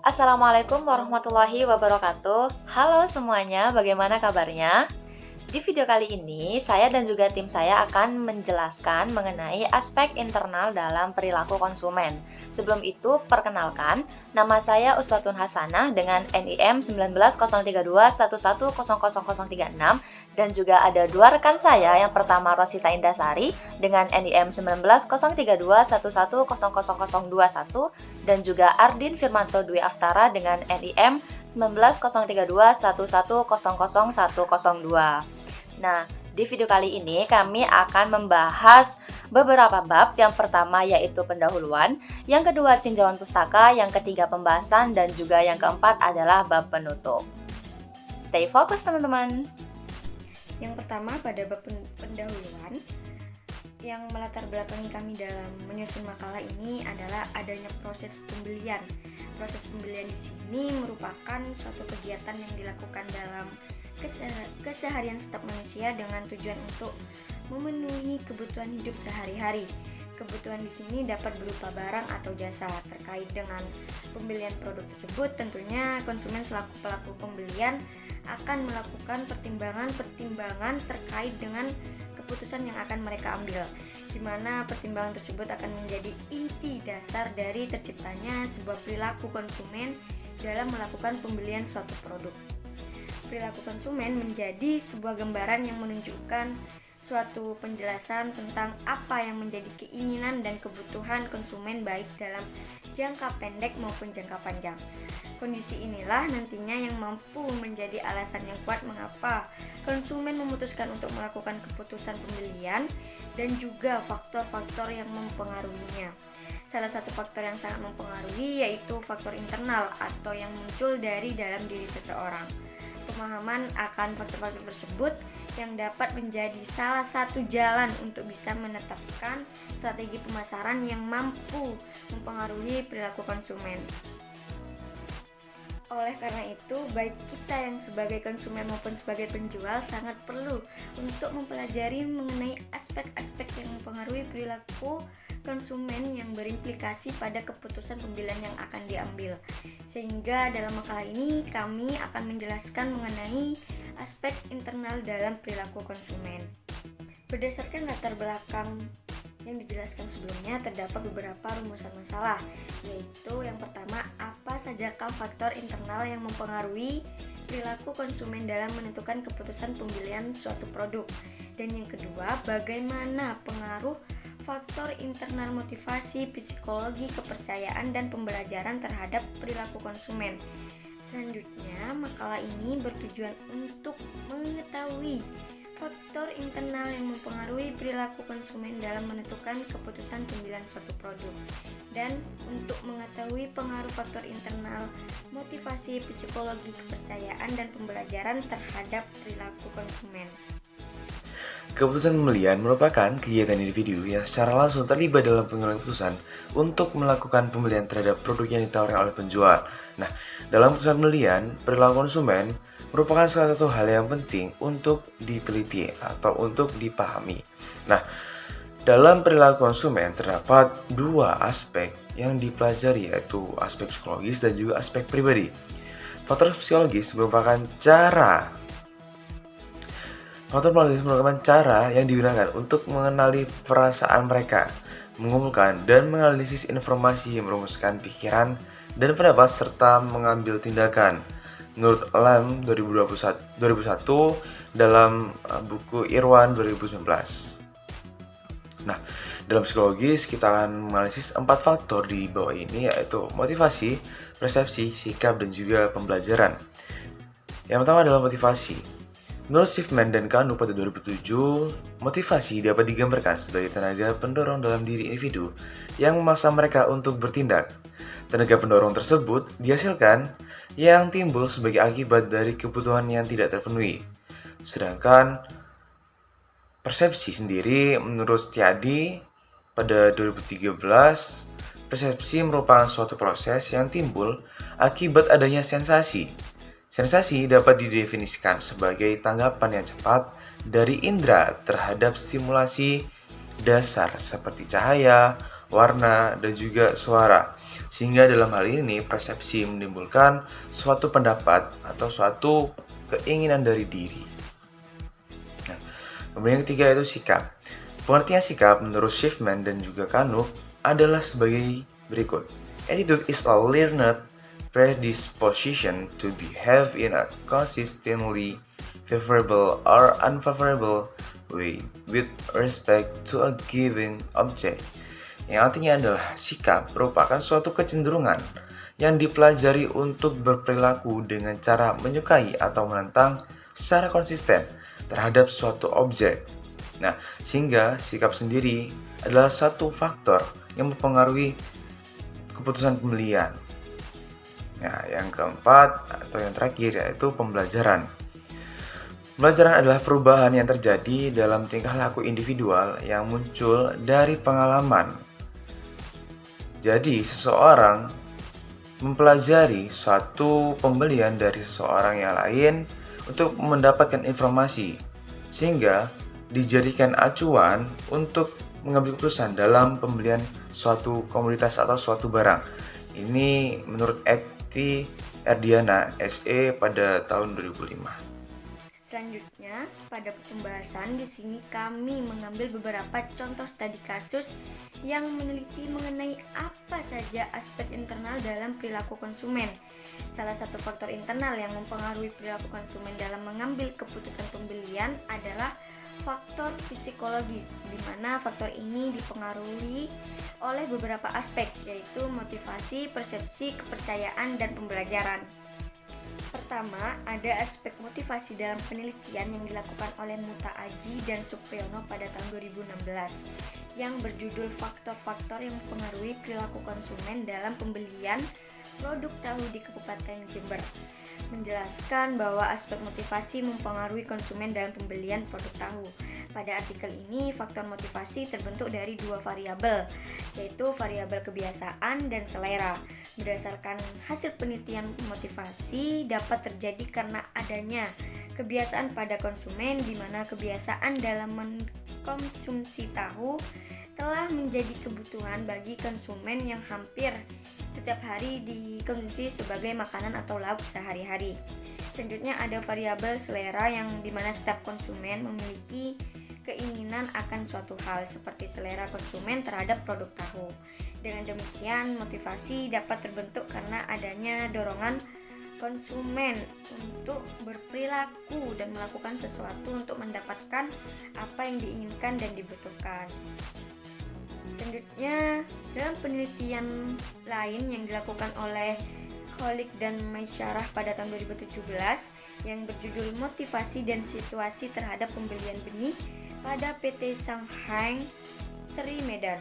Assalamualaikum warahmatullahi wabarakatuh. Halo semuanya, bagaimana kabarnya? Di video kali ini, saya dan juga tim saya akan menjelaskan mengenai aspek internal dalam perilaku konsumen. Sebelum itu, perkenalkan, nama saya Uswatun Hasanah dengan NIM 1903211000036 dan juga ada dua rekan saya, yang pertama Rosita Indasari dengan NIM 1903211000021 dan juga Ardin Firmanto Dwi Aftara dengan NIM 1903111000102. Nah, di video kali ini kami akan membahas beberapa bab. Yang pertama yaitu pendahuluan, yang kedua tinjauan pustaka, yang ketiga pembahasan, dan juga yang keempat adalah bab penutup. Stay fokus teman-teman. Yang pertama pada bab pendahuluan, yang melatar belakangi kami dalam menyusun makalah ini adalah adanya proses pembelian. Proses pembelian di sini merupakan suatu kegiatan yang dilakukan dalam keseharian setiap manusia dengan tujuan untuk memenuhi kebutuhan hidup sehari-hari. Kebutuhan di sini dapat berupa barang atau jasa. Terkait dengan pembelian produk tersebut, tentunya konsumen selaku pelaku pembelian akan melakukan pertimbangan terkait dengan keputusan yang akan mereka ambil, di mana pertimbangan tersebut akan menjadi inti dasar dari terciptanya sebuah perilaku konsumen dalam melakukan pembelian suatu produk. Perilaku konsumen menjadi sebuah gambaran yang menunjukkan suatu penjelasan tentang apa yang menjadi keinginan dan kebutuhan konsumen baik dalam jangka pendek maupun jangka panjang. Kondisi inilah nantinya yang mampu menjadi alasan yang kuat mengapa konsumen memutuskan untuk melakukan keputusan pembelian dan juga faktor-faktor yang mempengaruhinya. Salah satu faktor yang sangat mempengaruhi yaitu faktor internal atau yang muncul dari dalam diri seseorang. Pemahaman akan faktor-faktor tersebut yang dapat menjadi salah satu jalan untuk bisa menetapkan strategi pemasaran yang mampu mempengaruhi perilaku konsumen. Oleh karena itu, baik kita yang sebagai konsumen maupun sebagai penjual sangat perlu untuk mempelajari mengenai aspek-aspek yang mempengaruhi perilaku konsumen yang berimplikasi pada keputusan pembelian yang akan diambil. Sehingga dalam makalah ini kami akan menjelaskan mengenai aspek internal dalam perilaku konsumen. Berdasarkan latar belakang yang dijelaskan sebelumnya, terdapat beberapa rumusan masalah, yaitu yang pertama, apa sajakah faktor internal yang mempengaruhi perilaku konsumen dalam menentukan keputusan pembelian suatu produk, dan yang kedua, bagaimana pengaruh faktor internal motivasi, psikologi, kepercayaan, dan pembelajaran terhadap perilaku konsumen. Selanjutnya, makalah ini bertujuan untuk mengetahui faktor internal yang mempengaruhi perilaku konsumen dalam menentukan keputusan pembelian suatu produk, dan untuk mengetahui pengaruh faktor internal motivasi, psikologi, kepercayaan, dan pembelajaran terhadap perilaku konsumen. Keputusan pembelian merupakan kegiatan individu yang secara langsung terlibat dalam pengambilan keputusan untuk melakukan pembelian terhadap produk yang ditawarkan oleh penjual. Nah, dalam keputusan pembelian, perilaku konsumen merupakan salah satu hal yang penting untuk diteliti atau untuk dipahami. Nah, dalam perilaku konsumen terdapat dua aspek yang dipelajari, yaitu aspek psikologis dan juga aspek pribadi. Faktor psikologis merupakan cara yang digunakan untuk mengenali perasaan mereka, mengumpulkan dan menganalisis informasi, merumuskan pikiran dan pendapat, serta mengambil tindakan. Menurut Lam 2001 dalam buku Irwan 2019. Nah, dalam psikologis kita akan menganalisis 4 faktor di bawah ini, yaitu motivasi, persepsi, sikap, dan juga pembelajaran. Yang pertama adalah motivasi. Menurut Schiffman dan Kanu pada 2007, motivasi dapat digambarkan sebagai tenaga pendorong dalam diri individu yang memaksa mereka untuk bertindak. Tenaga pendorong tersebut dihasilkan yang timbul sebagai akibat dari kebutuhan yang tidak terpenuhi. Sedangkan persepsi sendiri, menurut Stiadi pada 2013, persepsi merupakan suatu proses yang timbul akibat adanya sensasi. Sensasi dapat didefinisikan sebagai tanggapan yang cepat dari indera terhadap stimulasi dasar seperti cahaya, warna, dan juga suara. Sehingga dalam hal ini persepsi menimbulkan suatu pendapat atau suatu keinginan dari diri. Nah, kemudian yang ketiga itu sikap. Pengertian sikap menurut Schiffman dan juga Knuth adalah sebagai berikut. Attitude is a learned predisposition to behave in a consistently favorable or unfavorable way with respect to a given object. Yang artinya adalah sikap merupakan suatu kecenderungan yang dipelajari untuk berperilaku dengan cara menyukai atau menentang secara konsisten terhadap suatu objek. Nah, sehingga sikap sendiri adalah satu faktor yang mempengaruhi keputusan pembelian. Nah, yang keempat atau yang terakhir yaitu pembelajaran. Pembelajaran adalah perubahan yang terjadi dalam tingkah laku individual yang muncul dari pengalaman. Jadi, seseorang mempelajari suatu pembelian dari seseorang yang lain untuk mendapatkan informasi, sehingga dijadikan acuan untuk mengambil keputusan dalam pembelian suatu komoditas atau suatu barang. Ini menurut Ekti Erdiana, SE pada tahun 2005. Selanjutnya, pada pembahasan di sini kami mengambil beberapa contoh studi kasus yang meneliti mengenai apa saja aspek internal dalam perilaku konsumen. Salah satu faktor internal yang mempengaruhi perilaku konsumen dalam mengambil keputusan pembelian adalah faktor psikologis, di mana faktor ini dipengaruhi oleh beberapa aspek, yaitu motivasi, persepsi, kepercayaan, dan pembelajaran. Pertama, ada aspek motivasi dalam penelitian yang dilakukan oleh Muta Aji dan Supriyono pada tahun 2016 yang berjudul Faktor-faktor yang mempengaruhi perilaku konsumen dalam pembelian produk tahu di Kabupaten Jember, menjelaskan bahwa aspek motivasi mempengaruhi konsumen dalam pembelian produk tahu. Pada artikel ini, faktor motivasi terbentuk dari dua variabel, yaitu variabel kebiasaan dan selera. Berdasarkan hasil penelitian, motivasi dapat terjadi karena adanya kebiasaan pada konsumen, di mana kebiasaan dalam mengkonsumsi tahu telah menjadi kebutuhan bagi konsumen yang hampir setiap hari dikonsumsi sebagai makanan atau lauk sehari-hari. Selanjutnya ada variabel selera yang dimana setiap konsumen memiliki keinginan akan suatu hal seperti selera konsumen terhadap produk tahu. Dengan demikian, motivasi dapat terbentuk karena adanya dorongan konsumen untuk berperilaku dan melakukan sesuatu untuk mendapatkan apa yang diinginkan dan dibutuhkan. Selanjutnya, dalam penelitian lain yang dilakukan oleh Kholik dan Maisyarah pada tahun 2017 yang berjudul Motivasi dan Situasi Terhadap Pembelian Benih pada PT Shanghai Seri Medan,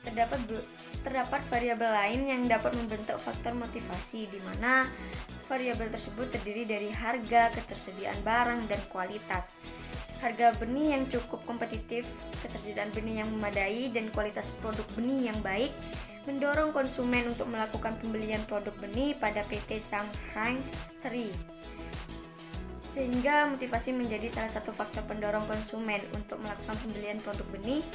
terdapat variabel lain yang dapat membentuk faktor motivasi, di mana variabel tersebut terdiri dari harga, ketersediaan barang, dan kualitas. Harga benih yang cukup kompetitif, ketersediaan benih yang memadai, dan kualitas produk benih yang baik mendorong konsumen untuk melakukan pembelian produk benih pada PT Shanghai Seri. Sehingga motivasi menjadi salah satu faktor pendorong konsumen untuk melakukan pembelian produk benih.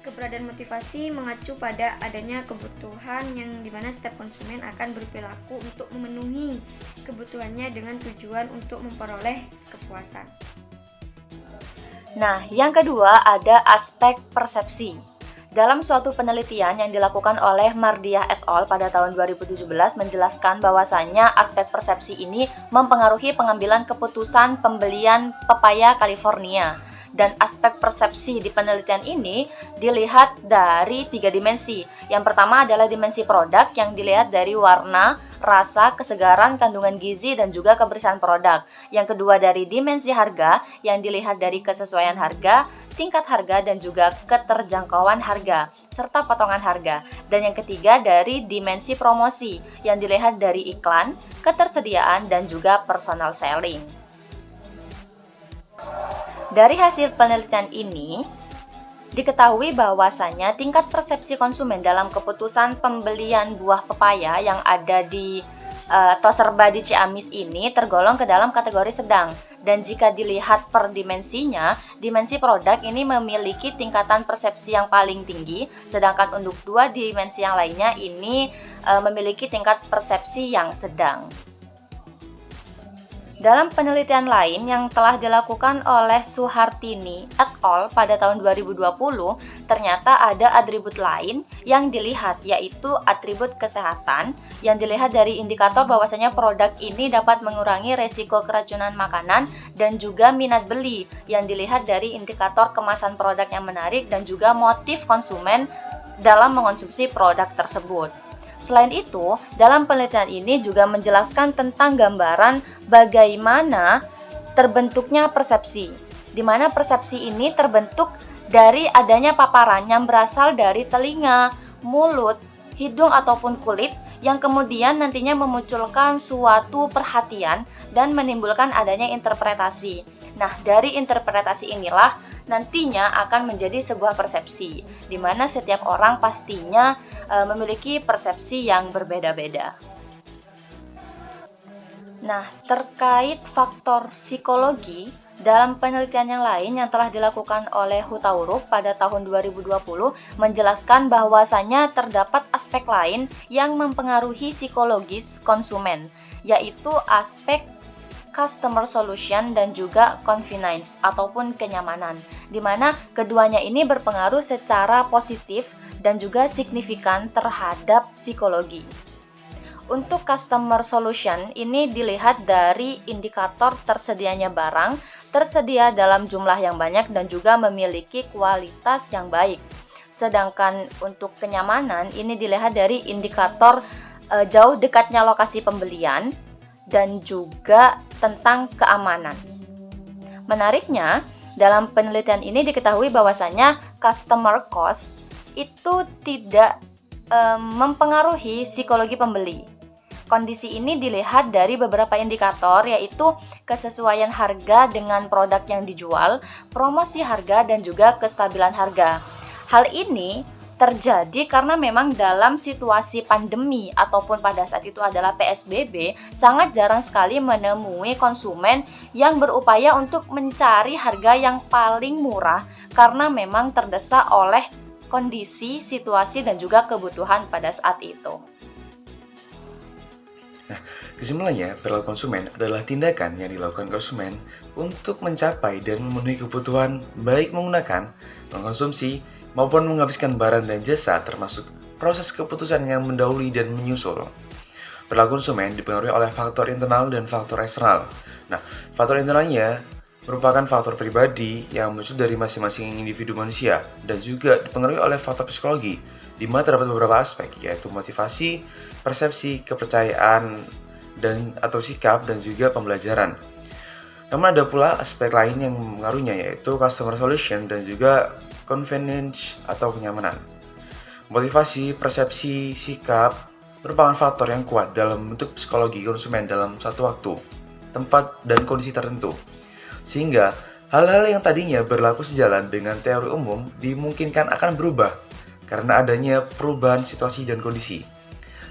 Keberadaan motivasi mengacu pada adanya kebutuhan yang dimana setiap konsumen akan berperilaku untuk memenuhi kebutuhannya dengan tujuan untuk memperoleh kepuasan. Nah, yang kedua ada aspek persepsi. Dalam suatu penelitian yang dilakukan oleh Mardiah et al. Pada tahun 2017 menjelaskan bahwasannya aspek persepsi ini mempengaruhi pengambilan keputusan pembelian pepaya California. Dan aspek persepsi di penelitian ini dilihat dari 3 dimensi. Yang pertama adalah dimensi produk yang dilihat dari warna, rasa, kesegaran, kandungan gizi, dan juga kebersihan produk. Yang kedua dari dimensi harga yang dilihat dari kesesuaian harga, tingkat harga, dan juga keterjangkauan harga, serta potongan harga. Dan yang ketiga dari dimensi promosi yang dilihat dari iklan, ketersediaan, dan juga personal selling. Dari hasil penelitian ini, diketahui bahwasannya tingkat persepsi konsumen dalam keputusan pembelian buah pepaya yang ada di Toserba di Ciamis ini tergolong ke dalam kategori sedang. Dan jika dilihat per dimensinya, dimensi produk ini memiliki tingkatan persepsi yang paling tinggi, sedangkan untuk dua dimensi yang lainnya ini memiliki tingkat persepsi yang sedang. Dalam penelitian lain yang telah dilakukan oleh Suhartini et al. Pada tahun 2020, ternyata ada atribut lain yang dilihat, yaitu atribut kesehatan, yang dilihat dari indikator bahwasanya produk ini dapat mengurangi resiko keracunan makanan dan juga minat beli, yang dilihat dari indikator kemasan produk yang menarik dan juga motif konsumen dalam mengonsumsi produk tersebut. Selain itu, dalam penelitian ini juga menjelaskan tentang gambaran bagaimana terbentuknya persepsi, di mana persepsi ini terbentuk dari adanya paparan yang berasal dari telinga, mulut, hidung ataupun kulit yang kemudian nantinya memunculkan suatu perhatian dan menimbulkan adanya interpretasi. Nah, dari interpretasi inilah nantinya akan menjadi sebuah persepsi, di mana setiap orang pastinya memiliki persepsi yang berbeda-beda. Nah, terkait faktor psikologi, dalam penelitian yang lain yang telah dilakukan oleh Hutauruk pada tahun 2020 menjelaskan bahwasannya terdapat aspek lain yang mempengaruhi psikologis konsumen, yaitu aspek customer solution dan juga convenience ataupun kenyamanan, di mana keduanya ini berpengaruh secara positif dan juga signifikan terhadap psikologi. Untuk customer solution ini dilihat dari indikator tersedianya barang, tersedia dalam jumlah yang banyak dan juga memiliki kualitas yang baik. Sedangkan untuk kenyamanan ini dilihat dari indikator jauh dekatnya lokasi pembelian dan juga tentang keamanan. Menariknya, dalam penelitian ini diketahui bahwasanya customer cost itu tidak mempengaruhi psikologi pembeli. Kondisi ini dilihat dari beberapa indikator, yaitu kesesuaian harga dengan produk yang dijual, promosi harga, dan juga kestabilan harga. Hal ini terjadi karena memang dalam situasi pandemi ataupun pada saat itu adalah PSBB, sangat jarang sekali menemui konsumen yang berupaya untuk mencari harga yang paling murah karena memang terdesak oleh kondisi, situasi, dan juga kebutuhan pada saat itu. Nah, kesimpulannya, perilaku konsumen adalah tindakan yang dilakukan konsumen untuk mencapai dan memenuhi kebutuhan baik menggunakan, mengkonsumsi, maupun menghabiskan barang dan jasa, termasuk proses keputusan yang mendahului dan menyusul. Perilaku konsumen dipengaruhi oleh faktor internal dan faktor eksternal. Nah, faktor internalnya merupakan faktor pribadi yang muncul dari masing-masing individu manusia dan juga dipengaruhi oleh faktor psikologi, di mana terdapat beberapa aspek, yaitu motivasi, persepsi, kepercayaan, dan atau sikap, dan juga pembelajaran. Namun ada pula aspek lain yang mengaruhnya, yaitu customer solution dan juga convenience atau kenyamanan. Motivasi, persepsi, sikap merupakan faktor yang kuat dalam bentuk psikologi konsumen dalam suatu waktu, tempat, dan kondisi tertentu. Sehingga hal-hal yang tadinya berlaku sejalan dengan teori umum dimungkinkan akan berubah karena adanya perubahan situasi dan kondisi.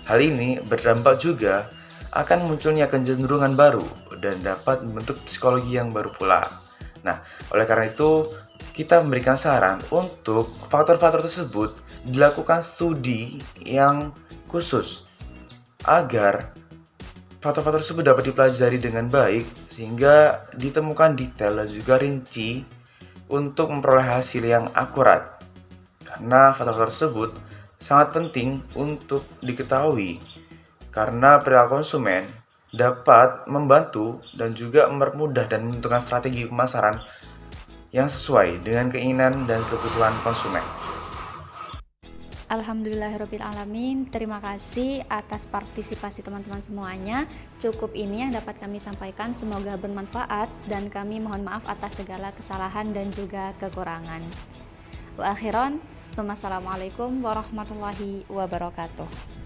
Hal ini berdampak juga akan munculnya kecenderungan baru dan dapat membentuk psikologi yang baru pula. Nah, oleh karena itu, kita memberikan saran untuk faktor-faktor tersebut dilakukan studi yang khusus agar faktor-faktor tersebut dapat dipelajari dengan baik sehingga ditemukan detail dan juga rinci untuk memperoleh hasil yang akurat. Karena faktor tersebut sangat penting untuk diketahui karena perilaku konsumen dapat membantu dan juga mempermudah dan menentukan strategi pemasaran yang sesuai dengan keinginan dan kebutuhan konsumen. Alhamdulillahirrabbilalamin. Terima kasih atas partisipasi teman-teman semuanya. Cukup ini yang dapat kami sampaikan, semoga bermanfaat dan kami mohon maaf atas segala kesalahan dan juga kekurangan. Wa akhiran, wassalamualaikum warahmatullahi wabarakatuh.